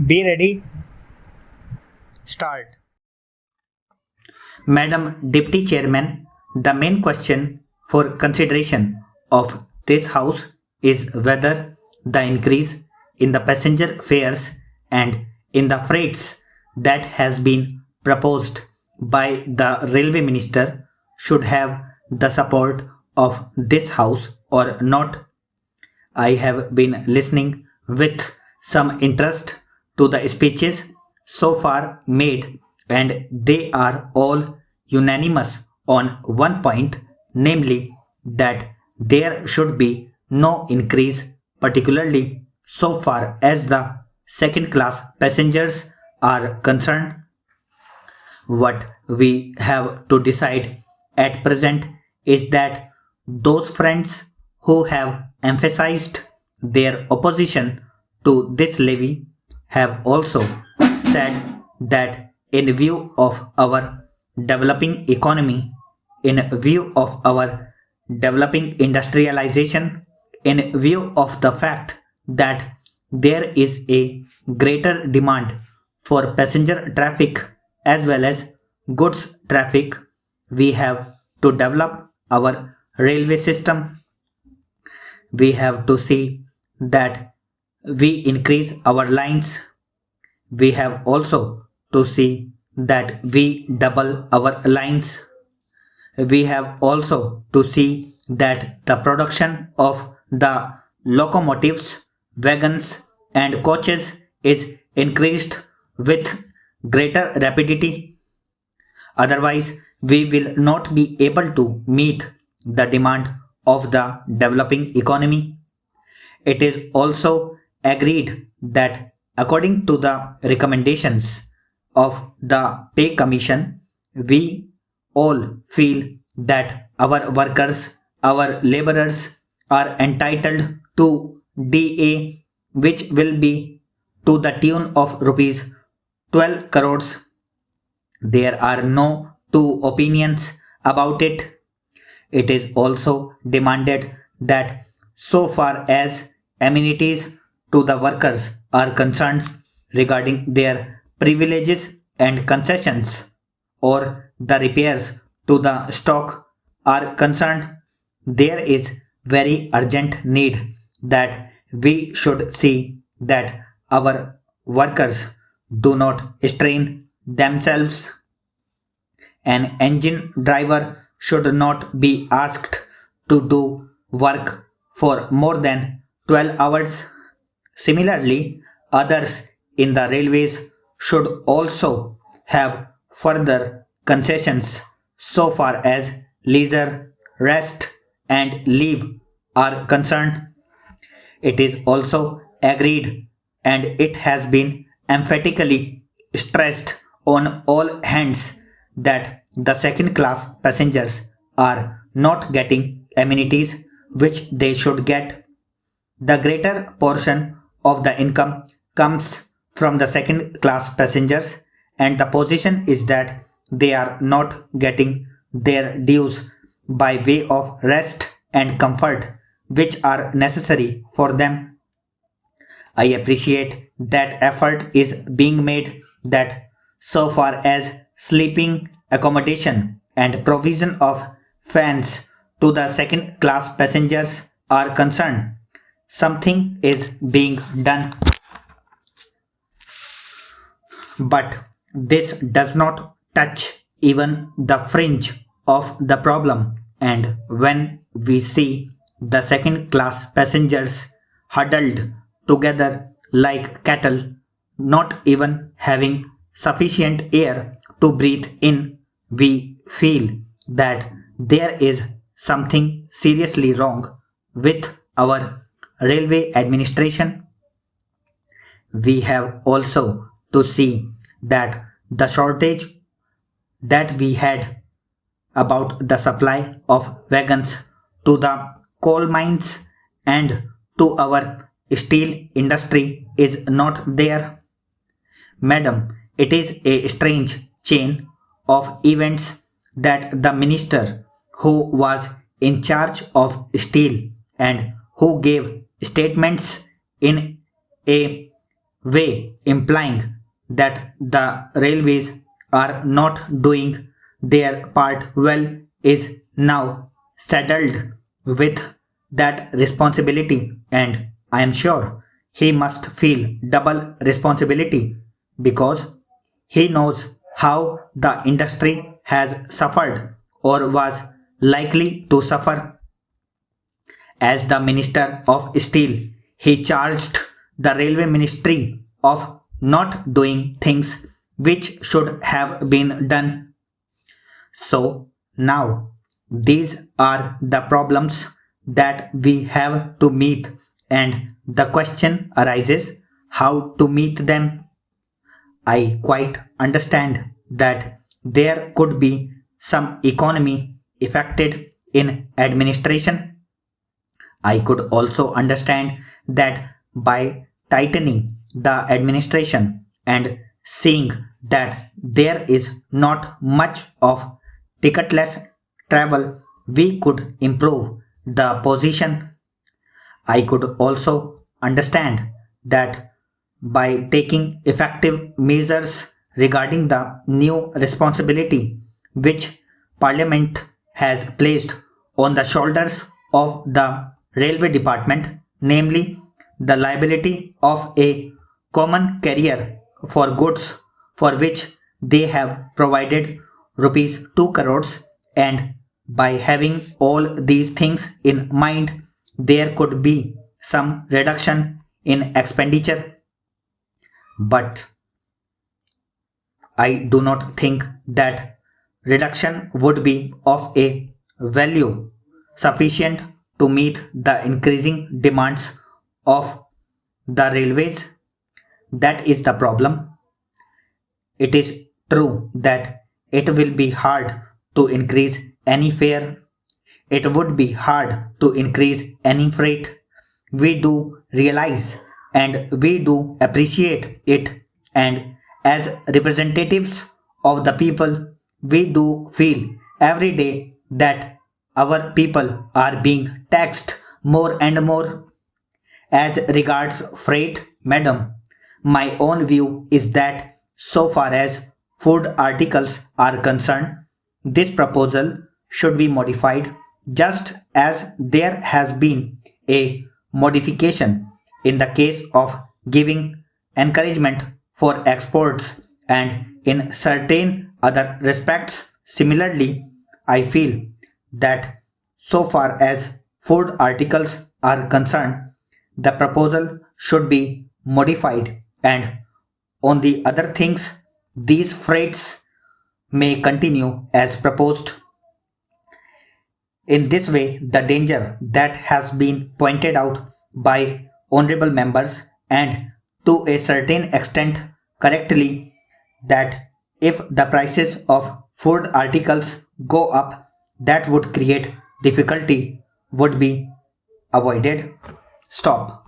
Be ready. Start. Madam Deputy Chairman, the main question for consideration of this House is whether the increase in the passenger fares and in the freights that has been proposed by the Railway Minister should have the support of this House or not. I have been listening with some interest to the speeches so far made, and they are all unanimous on one point, namely that there should be no increase, particularly so far as the second class passengers are concerned. What we have to decide at present is that those friends who have emphasized their opposition to this levy have also said that in view of our developing economy, in view of our developing industrialization, in view of the fact that there is a greater demand for passenger traffic as well as goods traffic, we have to develop our railway system. We have to see that we increase our lines. We have also to see that we double our lines. We have also to see that the production of the locomotives, wagons, and coaches is increased with greater rapidity. Otherwise, we will not be able to meet the demand of the developing economy. It is also agreed that according to the recommendations of the Pay Commission, we all feel that our workers, our laborers are entitled to DA, which will be to the tune of rupees 12 crores. There are no two opinions about it. It is also demanded that so far as amenities to the workers are concerned regarding their privileges and concessions or the repairs to the stock are concerned, there is very urgent need that we should see that our workers do not strain themselves. An engine driver should not be asked to do work for more than 12 hours. Similarly, others in the railways should also have further concessions so far as leisure, rest, and leave are concerned. It is also agreed and it has been emphatically stressed on all hands that the second class passengers are not getting amenities which they should get. The greater portion of the income comes from the second class passengers, and the position is that they are not getting their dues by way of rest and comfort which are necessary for them. I appreciate that effort is being made that so far as sleeping accommodation and provision of fans to the second class passengers are concerned, something is being done. But this does not touch even the fringe of the problem, and when we see the second class passengers huddled together like cattle, not even having sufficient air to breathe in, we feel that there is something seriously wrong with our railway administration. We have also to see that the shortage that we had about the supply of wagons to the coal mines and to our steel industry is not there. Madam, it is a strange chain of events that the minister who was in charge of steel and who gave statements in a way implying that the railways are not doing their part well is now saddled with that responsibility, and I am sure he must feel double responsibility because he knows how the industry has suffered or was likely to suffer. As the Minister of Steel, he charged the Railway Ministry of not doing things which should have been done. So now these are the problems that we have to meet, and the question arises how to meet them. I quite understand that there could be some economy affected in administration. I could also understand that by tightening the administration and seeing that there is not much of ticketless travel, we could improve the position. I could also understand that by taking effective measures regarding the new responsibility which Parliament has placed on the shoulders of the Railway Department, namely the liability of a common carrier for goods for which they have provided rupees 2 crores, and by having all these things in mind there could be some reduction in expenditure. But I do not think that reduction would be of a value sufficient to meet the increasing demands of the railways. That is the problem. It is true that it will be hard to increase any fare. It would be hard to increase any freight. We do realize and we do appreciate it, and as representatives of the people, we do feel every day that our people are being taxed more and more. As regards freight, madam, my own view is that so far as food articles are concerned, this proposal should be modified just as there has been a modification in the case of giving encouragement for exports and in certain other respects. Similarly, I feel that so far as food articles are concerned, the proposal should be modified, and on the other things, these freights may continue as proposed. In this way, the danger that has been pointed out by honorable members, and to a certain extent correctly, that if the prices of food articles go up, that would create difficulty, would be avoided. Stop.